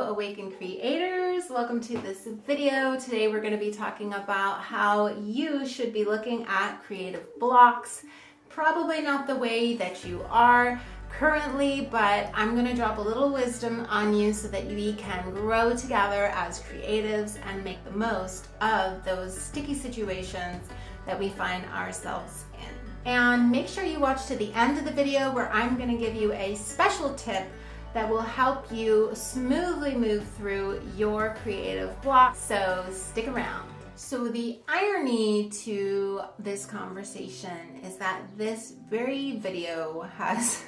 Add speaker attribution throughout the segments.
Speaker 1: Awakened Creators. Welcome to this video. Today we're going to be talking about how you should be looking at creative blocks. Probably not the way that you are currently, but I'm going to drop a little wisdom on you so that we can grow together as creatives and make the most of those sticky situations that we find ourselves in. And make sure you watch to the end of the video where I'm going to give you a special tip that will help you smoothly move through your creative block, so stick around. So the irony to this conversation is that this very video has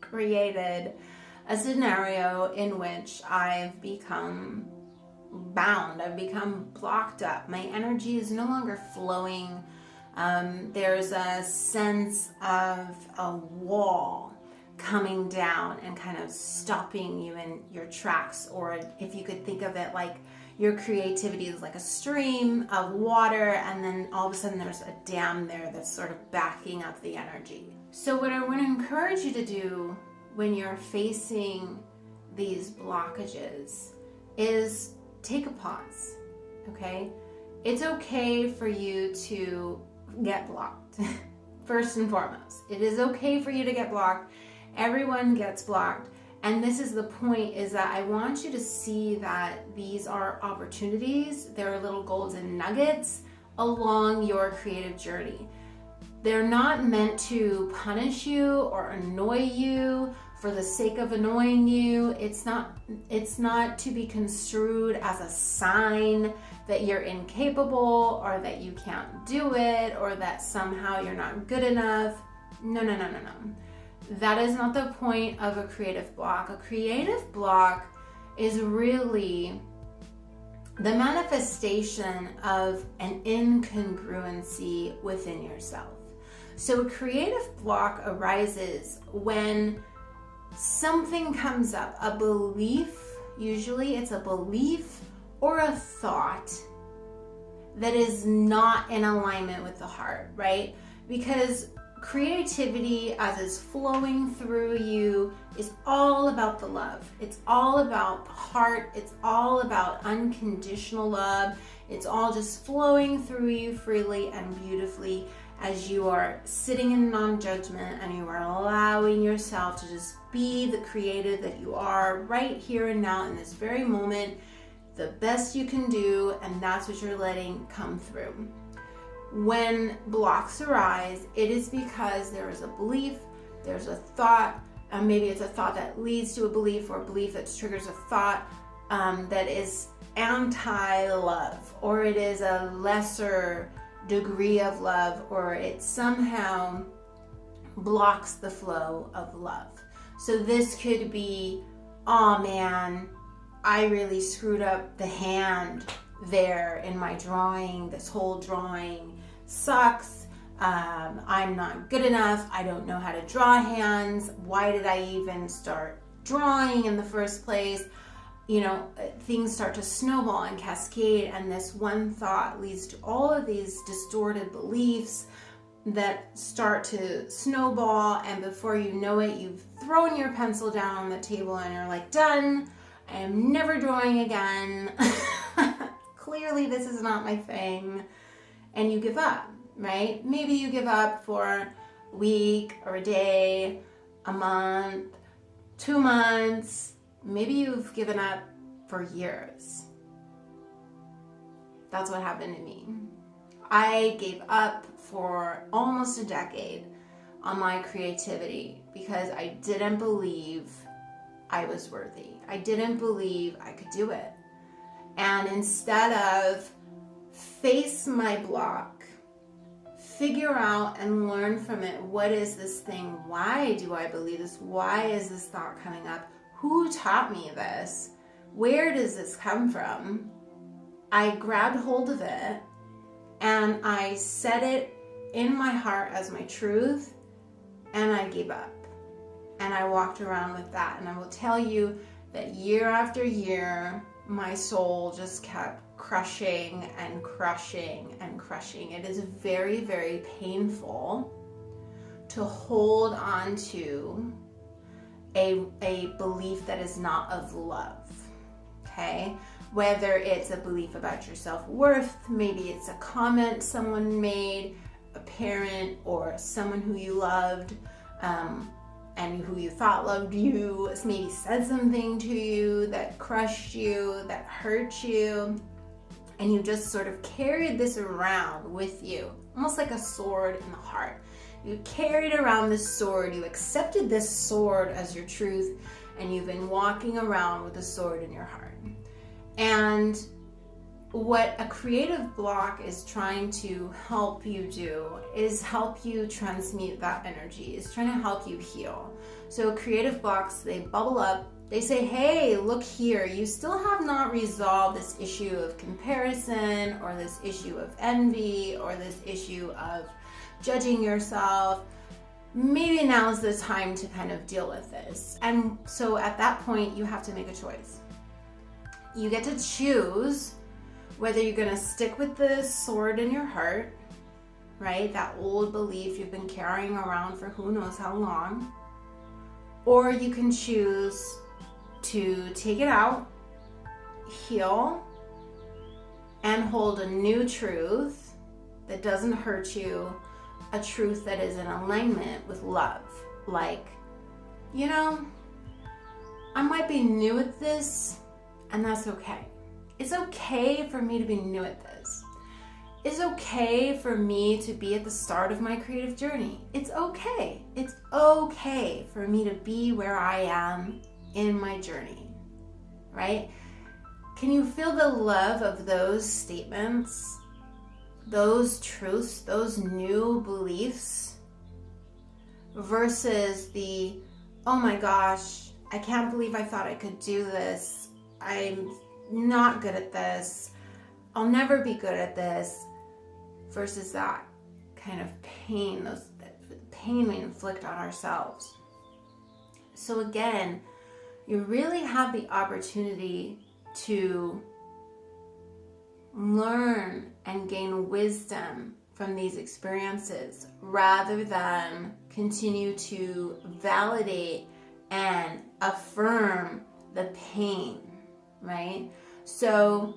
Speaker 1: created a scenario in which I've become bound, I've become blocked up. My energy is no longer flowing. There's a sense of a wall coming down and kind of stopping you in your tracks, or if you could think of it like your creativity is like a stream of water, and then all of a sudden there's a dam there that's sort of backing up the energy. So what I want to encourage you to do when you're facing these blockages is take a pause, okay? It's okay for you to get blocked. First and foremost, it is okay for you to get blocked. Everyone gets blocked, and this is the point, is that I want you to see that these are opportunities. They're little golden nuggets along your creative journey. They're not meant to punish you or annoy you for the sake of annoying you. It's not to be construed as a sign that you're incapable or that you can't do it or that somehow you're not good enough. No. That is not the point of a creative block. A creative block is really the manifestation of an incongruency within yourself. So a creative block arises when something comes up, a belief, usually it's a belief or a thought that is not in alignment with the heart, right? Because creativity, as is flowing through you, is all about the love. It's all about the heart. It's all about unconditional love. It's all just flowing through you freely and beautifully as you are sitting in non-judgment and you are allowing yourself to just be the creative that you are right here and now in this very moment, the best you can do, and that's what you're letting come through. When blocks arise, it is because there is a belief, there's a thought, maybe it's a thought that leads to a belief, or a belief that triggers a thought that is anti-love, or it is a lesser degree of love, or it somehow blocks the flow of love. So this could be, oh man, I really screwed up the hand there in my drawing. This whole drawing sucks. I'm not good enough. I don't know how to draw hands. Why did I even start drawing in the first place? You know, things start to snowball and cascade, and this one thought leads to all of these distorted beliefs that start to snowball, and before you know it, you've thrown your pencil down on the table and you're like, done. I am never drawing again. Clearly this is not my thing. And you give up, right? Maybe you give up for a week or a day, a month, 2 months. Maybe you've given up for years. That's what happened to me. I gave up for almost a decade on my creativity because I didn't believe I was worthy. I didn't believe I could do it. And instead of face my block, figure out and learn from it, what is this thing? Why do I believe this? Why is this thought coming up? Who taught me this? Where does this come from? I grabbed hold of it and I set it in my heart as my truth, and I gave up. And I walked around with that. And I will tell you that year after year, my soul just kept crushing and crushing and crushing. It is very, very painful to hold on to a belief that is not of love. okay? Whether it's a belief about your self-worth, maybe it's a comment someone made, a parent or someone who you loved, and who you thought loved you, maybe said something to you that crushed you, that hurt you, and you just sort of carried this around with you, almost like a sword in the heart. You carried around this sword, you accepted this sword as your truth, and you've been walking around with a sword in your heart. And what a creative block is trying to help you do is help you transmute that energy, is trying to help you heal. So creative blocks, they bubble up, they say, hey, look here, you still have not resolved this issue of comparison, or this issue of envy, or this issue of judging yourself. Maybe now's the time to kind of deal with this. And so at that point, you have to make a choice. You get to choose whether you're going to stick with the sword in your heart, right? That old belief you've been carrying around for who knows how long. Or you can choose to take it out, heal, and hold a new truth that doesn't hurt you, a truth that is in alignment with love. Like, you know, I might be new at this, and that's okay. It's okay for me to be new at this. It's okay for me to be at the start of my creative journey. It's okay. It's okay for me to be where I am in my journey, right? Can you feel the love of those statements, those truths, those new beliefs, versus the, oh my gosh, I can't believe I thought I could do this. I'm not good at this. I'll never be good at this, versus that kind of pain, that pain we inflict on ourselves. So again, you really have the opportunity to learn and gain wisdom from these experiences, rather than continue to validate and affirm the pain, right? So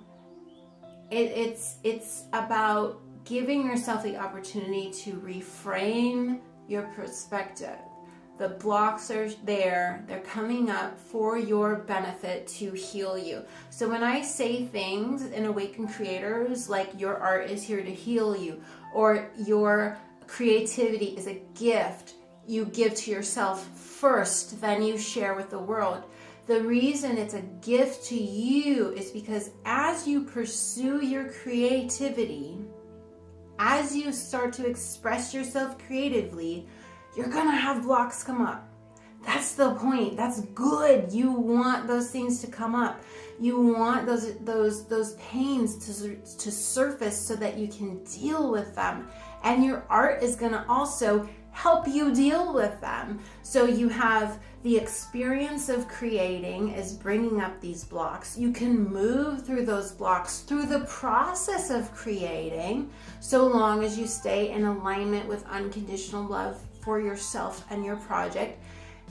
Speaker 1: it's about giving yourself the opportunity to reframe your perspective. The blocks are there, they're coming up for your benefit to heal you. So when I say things in Awaken Creators, like your art is here to heal you, or your creativity is a gift you give to yourself first, then you share with the world. The reason it's a gift to you is because as you pursue your creativity, as you start to express yourself creatively, you're gonna have blocks come up. That's the point. That's good. You want those things to come up. You want those pains to surface so that you can deal with them. And your art is gonna also help you deal with them. So you have the experience of creating is bringing up these blocks. You can move through those blocks through the process of creating, so long as you stay in alignment with unconditional love for yourself and your project.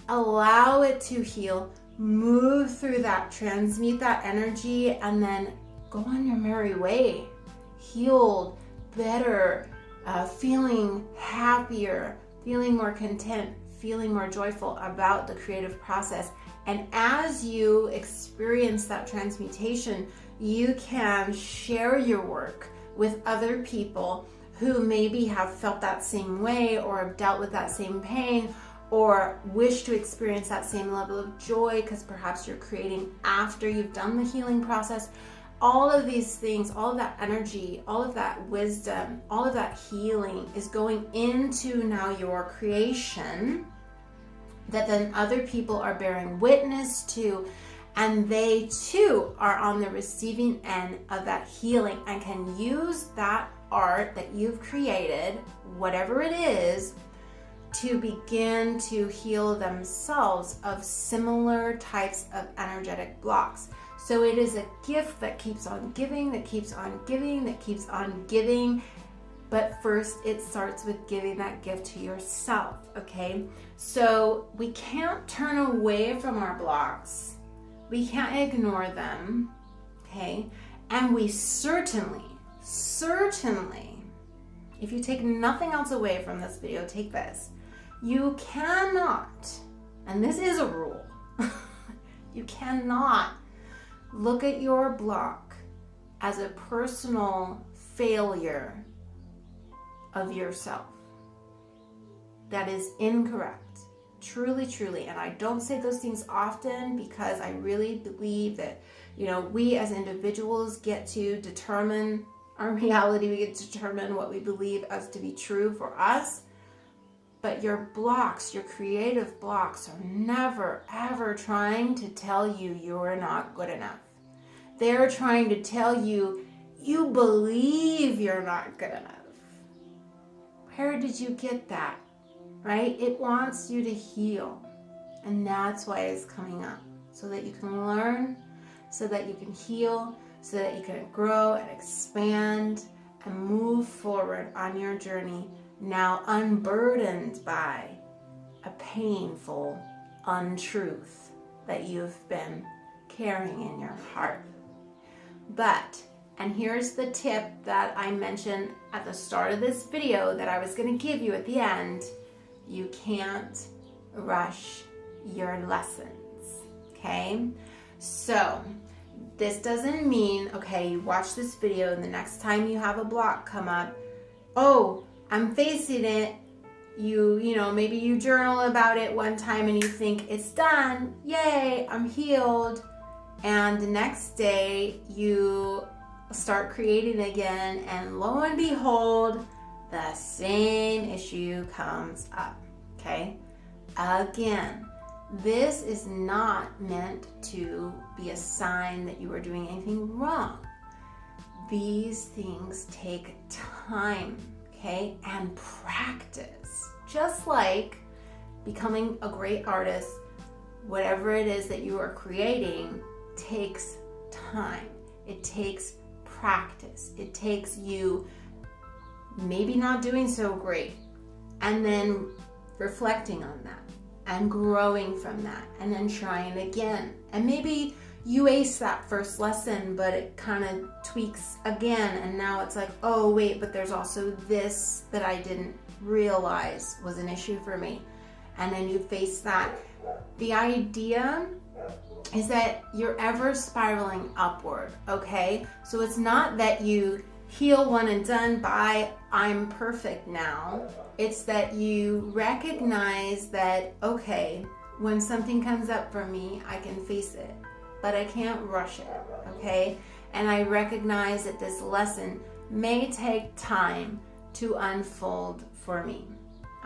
Speaker 1: Allow it to heal, move through that, transmute that energy, and then go on your merry way, healed, better, feeling happier, feeling more content, feeling more joyful about the creative process. And as you experience that transmutation, you can share your work with other people who maybe have felt that same way, or have dealt with that same pain, or wish to experience that same level of joy because perhaps you're creating after you've done the healing process. All of these things, all of that energy, all of that wisdom, all of that healing is going into now your creation that then other people are bearing witness to, and they too are on the receiving end of that healing and can use that art that you've created, whatever it is, to begin to heal themselves of similar types of energetic blocks. So it is a gift that keeps on giving, that keeps on giving, that keeps on giving. But first it starts with giving that gift to yourself, okay? So we can't turn away from our blocks. We can't ignore them. okay? And we certainly, if you take nothing else away from this video, take this. You cannot, and this is a rule, you cannot look at your block as a personal failure of yourself. That is incorrect. Truly, truly. And I don't say those things often because I really believe that, we as individuals get to determine our reality. We get to determine what we believe as to be true for us. But your blocks, your creative blocks, are never, ever trying to tell you you're not good enough. They're trying to tell you, you believe you're not good enough. Where did you get that? Right? It wants you to heal. And that's why it's coming up. So that you can learn, so that you can heal, so that you can grow and expand and move forward on your journey, now unburdened by a painful untruth that you've been carrying in your heart. But, and here's the tip that I mentioned at the start of this video that I was going to give you at the end. You can't rush your lessons, okay? So, this doesn't mean, okay, you watch this video and the next time you have a block come up, oh, I'm facing it. Maybe you journal about it one time and you think it's done. Yay, I'm healed. And the next day you start creating again, and lo and behold, the same issue comes up, okay? Again, this is not meant to be a sign that you are doing anything wrong. These things take time, okay? And practice. Just like becoming a great artist, whatever it is that you are creating takes time. It takes practice. It takes you maybe not doing so great and then reflecting on that and growing from that and then trying again. And maybe you ace that first lesson, but it kind of tweaks again, and now it's like, oh wait, but there's also this that I didn't realize was an issue for me. And then you face that. The idea is that you're ever spiraling upward, okay? So it's not that you heal one and done by I'm perfect now. It's that you recognize that, okay, when something comes up for me, I can face it, but I can't rush it, okay? And I recognize that this lesson may take time to unfold for me,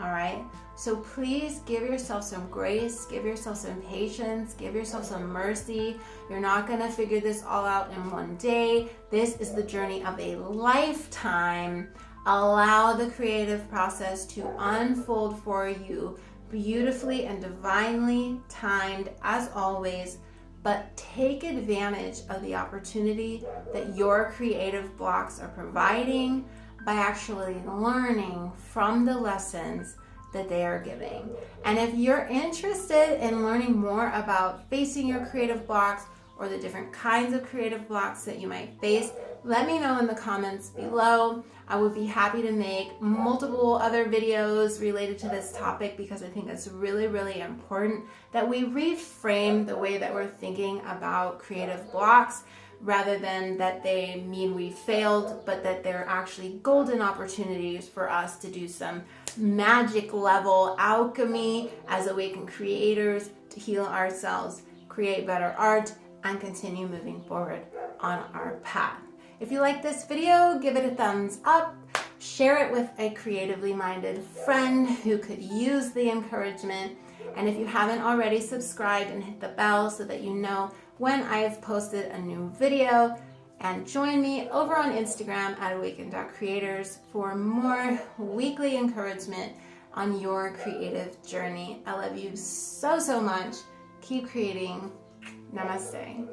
Speaker 1: all right? So please give yourself some grace, give yourself some patience, give yourself some mercy. You're not gonna figure this all out in one day. This is the journey of a lifetime. Allow the creative process to unfold for you, beautifully and divinely timed as always, but take advantage of the opportunity that your creative blocks are providing by actually learning from the lessons that they are giving. And if you're interested in learning more about facing your creative blocks or the different kinds of creative blocks that you might face, let me know in the comments below. I would be happy to make multiple other videos related to this topic because I think it's really, really important that we reframe the way that we're thinking about creative blocks, rather than that they mean we failed, but that they're actually golden opportunities for us to do some magic level alchemy as awakened creators to heal ourselves, create better art, and continue moving forward on our path. If you like this video, give it a thumbs up, share it with a creatively minded friend who could use the encouragement, and if you haven't already, subscribe and hit the bell so that you know when I've posted a new video. And join me over on Instagram at awaken.creators for more weekly encouragement on your creative journey. I love you so, so much. Keep creating. Namaste.